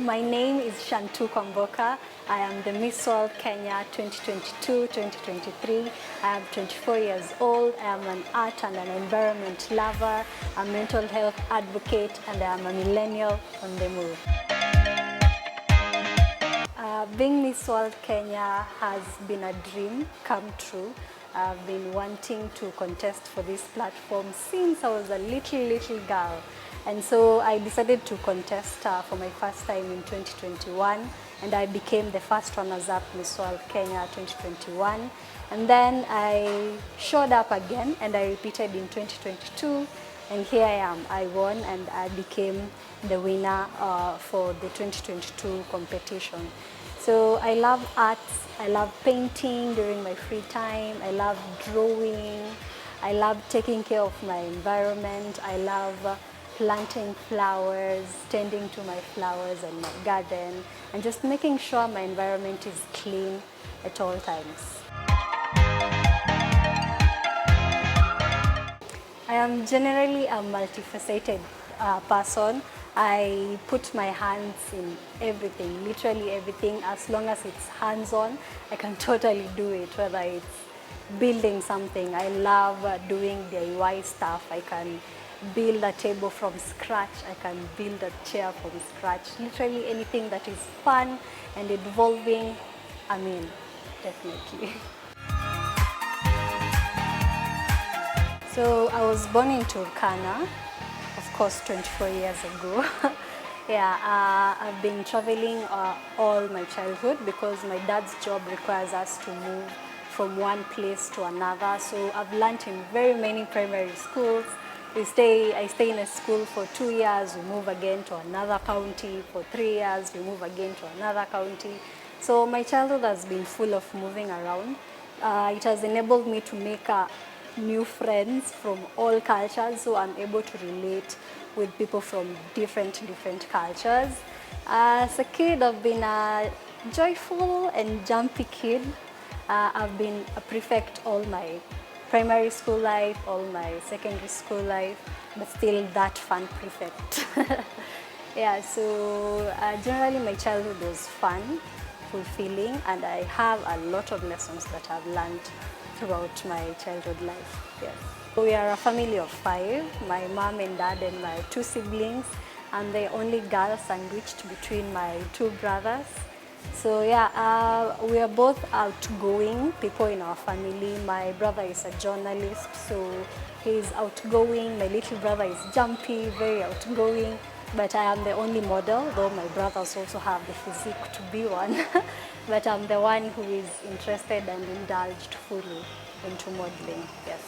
My name is Chantou Kwamboka. I am the Miss World Kenya 2022-2023. I am 24 years old. I am an art and an environment lover, a mental health advocate, and I am a millennial on the move. Being Miss World Kenya has been a dream come true. I've been wanting to contest for this platform since I was a little girl. And so I decided to contest for my first time in 2021, and I became the first runners-up Miss World Kenya 2021. And then I showed up again and I repeated in 2022, and here I am. I won and I became the winner for the 2022 competition. So I love arts, I love painting during my free time, I love drawing, I love taking care of my environment, I love planting flowers, tending to my flowers and my garden, and just making sure my environment is clean at all times. I am generally a multifaceted person. I put my hands in everything, literally everything. As long as it's hands-on, I can totally do it, whether it's building something. I love doing DIY stuff. I can build a table from scratch. I can build a chair from scratch. Literally anything that is fun and involving, I mean, definitely. So I was born in Turkana, of course 24 years ago. I've been traveling all my childhood because my dad's job requires us to move from one place to another. So I've learned in very many primary schools. I stay in a school for 2 years, we move again to another county. For 3 years, we move again to another county. So my childhood has been full of moving around. It has enabled me to make new friends from all cultures, so I'm able to relate with people from different cultures. As a kid, I've been a joyful and jumpy kid. I've been a prefect all my primary school life, all my secondary school life, but still that fun prefect. Generally my childhood was fun, fulfilling, and I have a lot of lessons that I've learned throughout my childhood life. Yes. We are a family of 5, my mom and dad and my 2 siblings. I'm the only girl sandwiched between my 2 brothers. So we are both outgoing people in our family. My brother is a journalist, so he's outgoing. My little brother is jumpy, very outgoing, but I am the only model, though my brothers also have the physique to be one. But I'm the one who is interested and indulged fully into modeling, yes.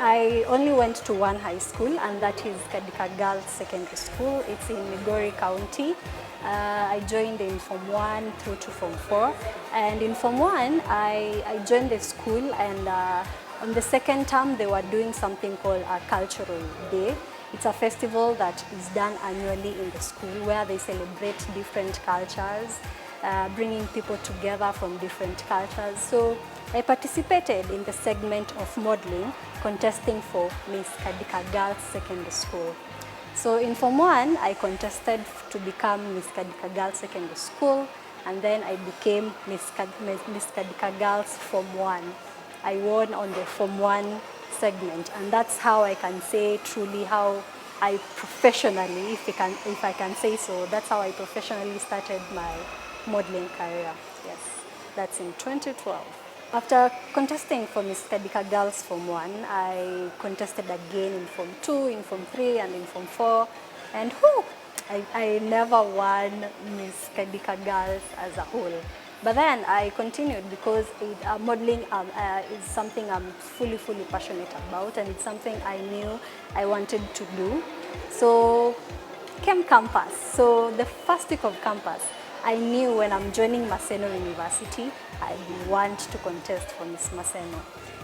I only went to one high school, and that is Kadika Girls Secondary School. It's in Migori County. I joined in Form 1 through to Form 4. And in Form 1, I joined the school, and on the second term, they were doing something called a cultural day. It's a festival that is done annually in the school where they celebrate different cultures, bringing people together from different cultures. So I participated in the segment of modeling, contesting for Miss Kadika Girls Secondary School. So in Form 1, I contested to become Miss Kadika Girls Secondary School, and then I became Miss Kadika Girls Form 1. I won on the Form 1 segment, and that's how I can say truly how I professionally, if I can say so, that's how I professionally started my modeling career. Yes, that's in 2012. After contesting for Miss Kadika Girls Form 1, I contested again in Form 2, in Form 3, and in Form 4, and I never won Miss Kadika Girls as a whole. But then I continued because modeling is something I'm fully passionate about, and it's something I knew I wanted to do. So came campus. So the first week of campus, I knew when I'm joining Maseno University, I want to contest for Miss Maseno.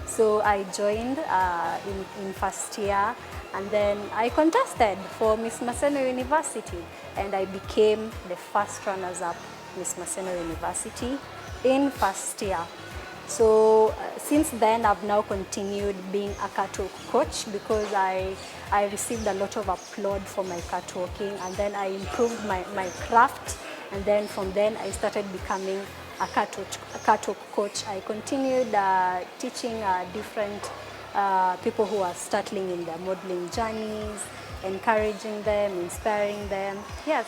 So I joined in first year, and then I contested for Miss Maseno University, and I became the first runners-up Miss Maseno University in first year. So since then, I've now continued being a catwalk coach because I received a lot of applaud for my catwalking, and then I improved my craft, and then from then I started becoming a catwalk coach. I continued teaching different people who are starting in their modeling journeys, encouraging them, inspiring them. Yes,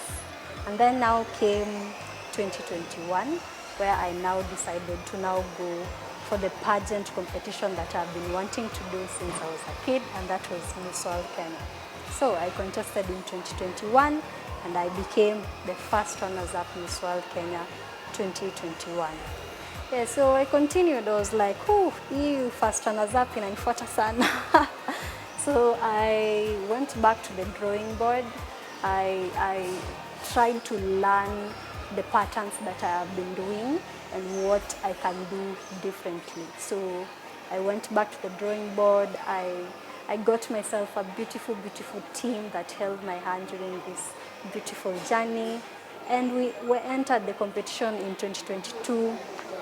and then now came 2021, where I now decided to now go for the pageant competition that I've been wanting to do since I was a kid, and that was Miss World Kenya. So I contested in 2021, and I became the first runners-up Miss World Kenya 2021. Yeah, so I continued. I was like, oh, you first runners-up inanifuata sana. So I went back to the drawing board. I tried to learn the patterns that I have been doing and what I can do differently. So I went back to the drawing board. I got myself a beautiful, beautiful team that held my hand during this beautiful journey. And we entered the competition in 2022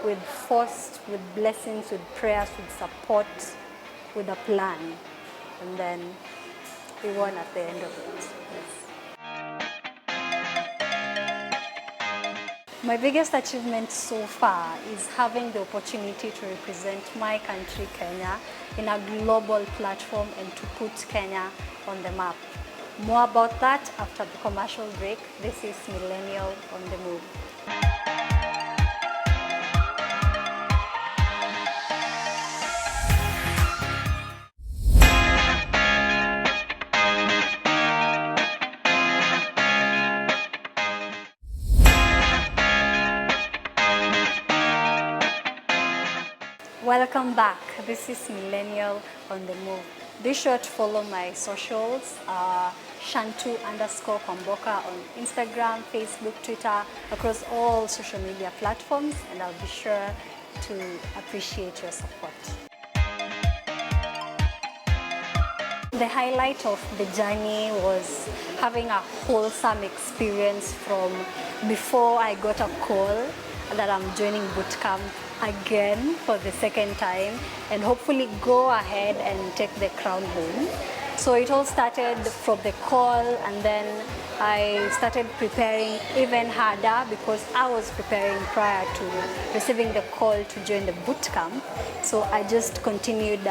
with force, with blessings, with prayers, with support, with a plan. And then we won at the end of it. Yes. My biggest achievement so far is having the opportunity to represent my country, Kenya, in a global platform and to put Kenya on the map. More about that after the commercial break. This is Millennial on the Move. Welcome back. This is Millennial on the Move. Be sure to follow my socials, Chantou_Kwamboka on Instagram, Facebook, Twitter, across all social media platforms, and I'll be sure to appreciate your support. The highlight of the journey was having a wholesome experience from before I got a call that I'm joining Bootcamp again for the second time, and hopefully go ahead and take the crown home. So it all started from the call, and then I started preparing even harder because I was preparing prior to receiving the call to join the bootcamp. So I just continued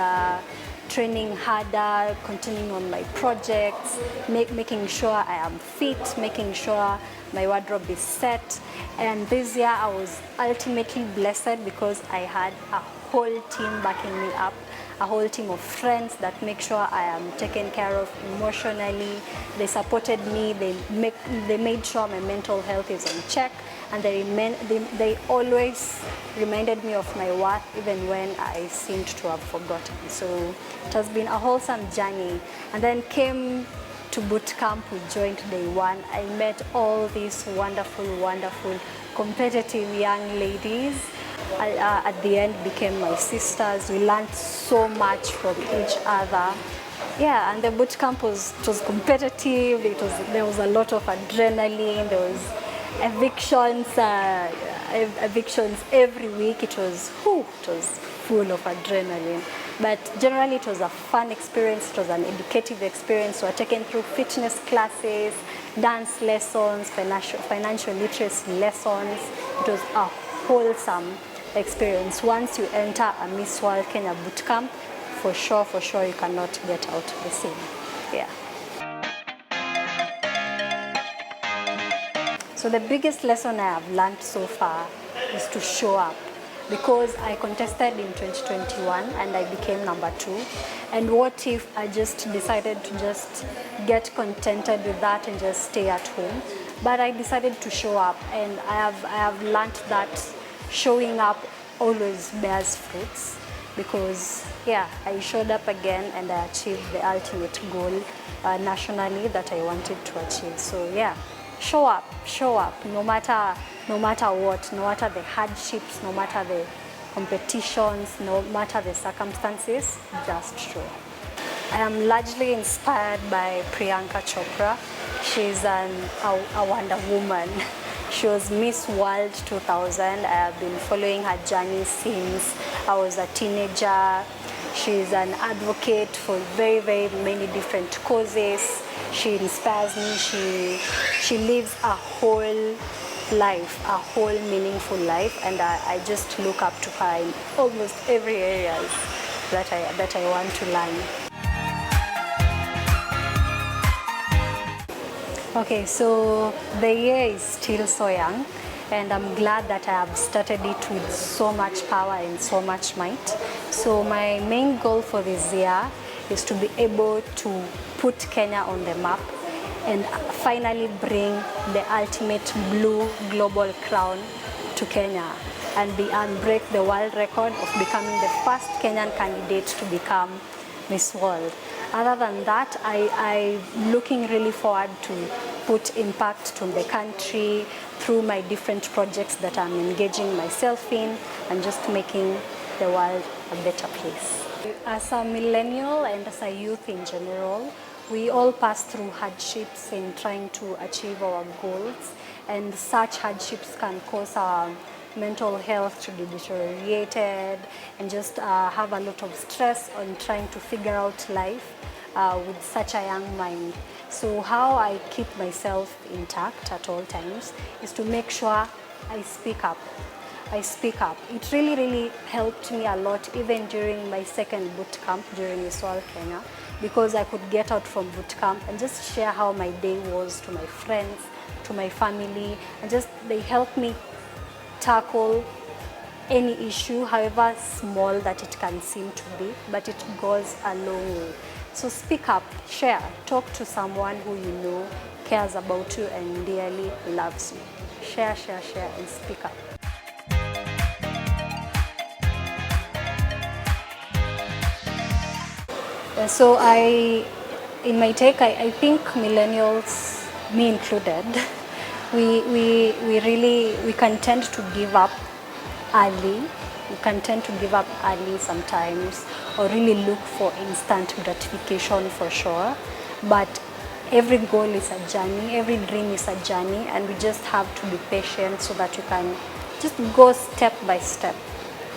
training harder, continuing on my projects, making sure I am fit, making sure my wardrobe is set. And this year I was ultimately blessed because I had a whole team backing me up, a whole team of friends that make sure I am taken care of emotionally. They supported me, they made sure my mental health is on check, and they always reminded me of my worth even when I seemed to have forgotten. So it has been a wholesome journey. And then came to bootcamp, we joined day one. I met all these wonderful, wonderful, competitive young ladies. At the end became my sisters. We learned so much from each other. Yeah, and the bootcamp was competitive. There was a lot of adrenaline. There was evictions every week. It was full of adrenaline. But generally it was a fun experience. It was an educative experience. We were taken through fitness classes, dance lessons, financial literacy lessons. It was a wholesome experience. Once you enter a Miss World Kenya bootcamp, for sure you cannot get out the same. Yeah. So the biggest lesson I have learned so far is to show up, because I contested in 2021 and I became number 2. And what if I just decided to just get contented with that and just stay at home? But I decided to show up, and I have learned that showing up always bears fruits, because yeah, I showed up again and I achieved the ultimate goal nationally that I wanted to achieve. So yeah, show up, no matter what, no matter the hardships, no matter the competitions, no matter the circumstances, just show up. I am largely inspired by Priyanka Chopra. She's a Wonder Woman. She was Miss World 2000. I have been following her journey since I was a teenager. She's an advocate for very, very many different causes. She inspires me. She lives a whole life, a whole meaningful life, and I just look up to her in almost every area that I want to learn. Okay, so the year is still so young, and I'm glad that I have started it with so much power and so much might. So my main goal for this year is to be able to put Kenya on the map and finally bring the ultimate blue global crown to Kenya and break the world record of becoming the first Kenyan candidate to become Miss World. Other than that, I'm looking really forward to put impact to the country through my different projects that I'm engaging myself in and just making the world a better place. As a millennial and as a youth in general, we all pass through hardships in trying to achieve our goals, and such hardships can cause our mental health to be deteriorated and just have a lot of stress on trying to figure out life with such a young mind. So how I keep myself intact at all times is to make sure I speak up. It really, really helped me a lot even during my second boot camp during Iswal, Kenya, because I could get out from boot camp and just share how my day was to my friends, to my family, and just they helped me tackle any issue, however small that it can seem to be, but it goes a long way. So speak up, share, talk to someone who you know cares about you and dearly loves you. Share, and speak up. So in my take, I think millennials, me included, we can tend to give up early. We can tend to give up early sometimes, or really look for instant gratification for sure. But every goal is a journey, every dream is a journey, and we just have to be patient so that you can just go step by step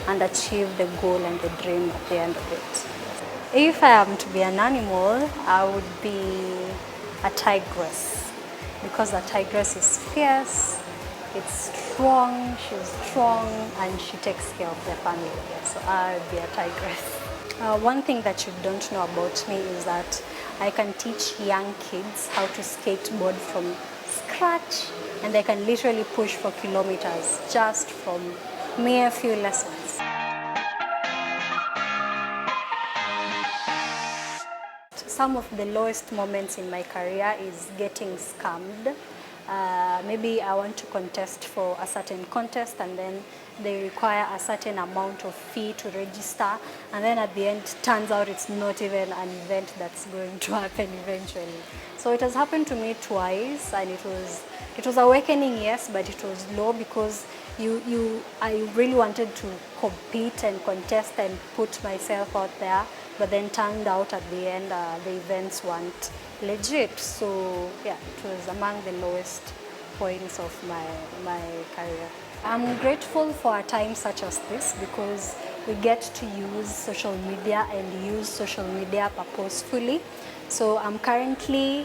and achieve the goal and the dream at the end of it. If I am to be an animal, I would be a tigress, because a tigress is fierce, it's strong, she's strong, and she takes care of the family. So I would be a tigress. One thing that you don't know about me is that I can teach young kids how to skateboard from scratch, and they can literally push for kilometers just from mere few lessons. Some of the lowest moments in my career is getting scammed. Maybe I want to contest for a certain contest, and then they require a certain amount of fee to register, and then at the end it turns out it's not even an event that's going to happen eventually. So it has happened to me twice, and it was awakening, yes, but it was low because I really wanted to compete and contest and put myself out there, but then turned out at the end the events weren't legit. So yeah, it was among the lowest points of my career. I'm grateful for a time such as this because we get to use social media and use social media purposefully. So I'm currently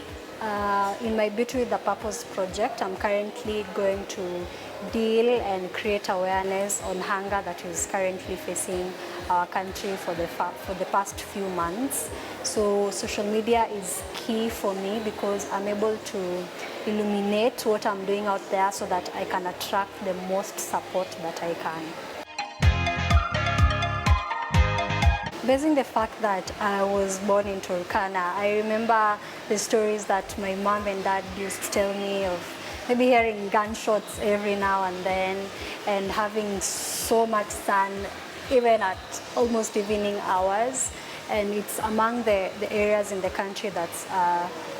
in my Beauty with a Purpose project, I'm currently going to deal and create awareness on hunger that is currently facing our country for the past few months. So social media is key for me because I'm able to illuminate what I'm doing out there so that I can attract the most support that I can. Basing the fact that I was born in Turkana, I remember the stories that my mom and dad used to tell me of maybe hearing gunshots every now and then and having so much sun even at almost evening hours. And it's among the areas in the country that's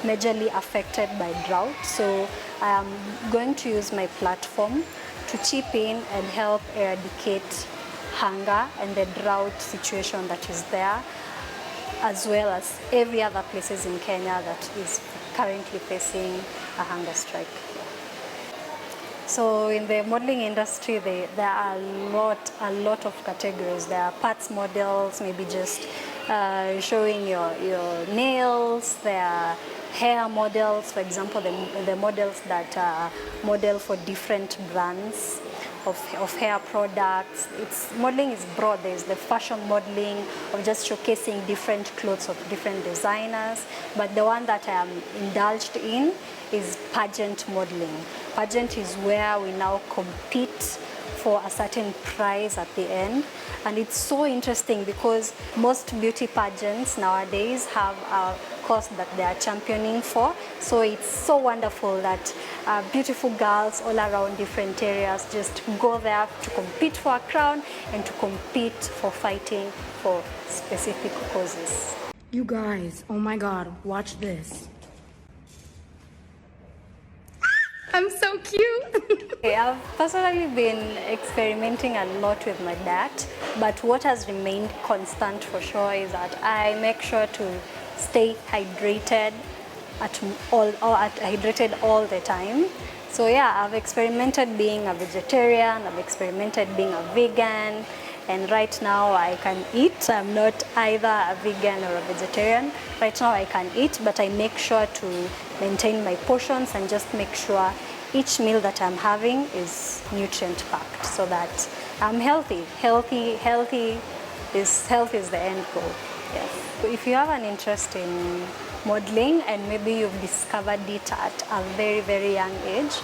majorly affected by drought. So I am going to use my platform to chip in and help eradicate hunger and the drought situation that is there, as well as every other places in Kenya that is currently facing a hunger strike. So in the modeling industry, there are a lot of categories. There are parts models, maybe just showing your nails. There are hair models, for example, the models that model for different brands of hair products. Modeling is broad. There's the fashion modeling of just showcasing different clothes of different designers. But the one that I am indulged in is pageant modeling. Pageant is where we now compete for a certain prize at the end. And it's so interesting because most beauty pageants nowadays have a cause that they are championing for. So it's so wonderful that beautiful girls all around different areas just go there to compete for a crown and to compete for fighting for specific causes. You guys, oh my God, watch this. I'm so cute. I've personally been experimenting a lot with my diet, but what has remained constant for sure is that I make sure to stay hydrated hydrated all the time. So yeah, I've experimented being a vegetarian, I've experimented being a vegan, and right now I can eat. I'm not either a vegan or a vegetarian. Right now I can eat, but I make sure to maintain my portions and just make sure each meal that I'm having is nutrient packed so that I'm healthy. Health is the end goal. Yes. If you have an interest in modeling and maybe you've discovered it at a very, very young age,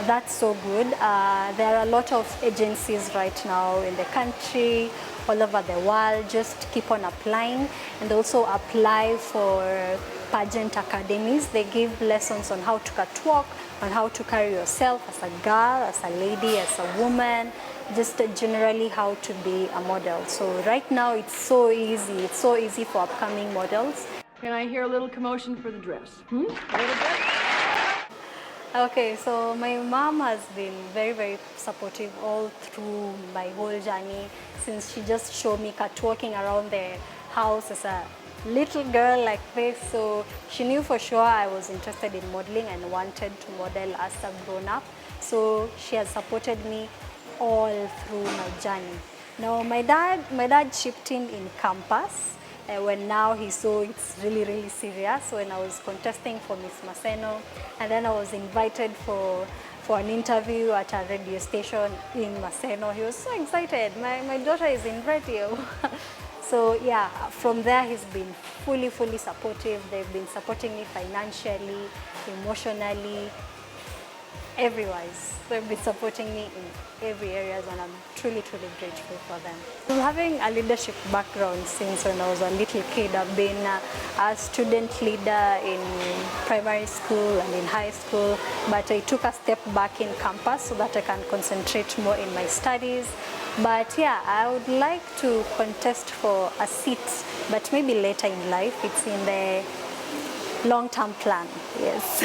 that's so good. There are a lot of agencies right now in the country, all over the world. Just keep on applying and also apply for pageant academies. They give lessons on how to catwalk, on how to carry yourself as a girl, as a lady, as a woman, just generally how to be a model. So right now it's so easy. It's so easy for upcoming models. Can I hear a little commotion for the dress? A little bit? Okay, so my mom has been very, very supportive all through my whole journey since she just showed me catwalking around the house as a little girl like this. So she knew for sure I was interested in modeling and wanted to model as a grown-up. So she has supported me all through my journey. Now my dad chipped in campus when now he saw it's really, really serious. When I was contesting for Miss Maseno, and then I was invited for an interview at a radio station in Maseno. He was so excited. My daughter is in radio. So yeah, from there he's been fully supportive. They've been supporting me financially, emotionally, everywise. They've been supporting me in every area, and I'm truly grateful for them. Having a leadership background since when I was a little kid, I've been a student leader in primary school and in high school, but I took a step back in campus so that I can concentrate more in my studies. But yeah, I would like to contest for a seat, but maybe later in life. It's in the long-term plan, yes.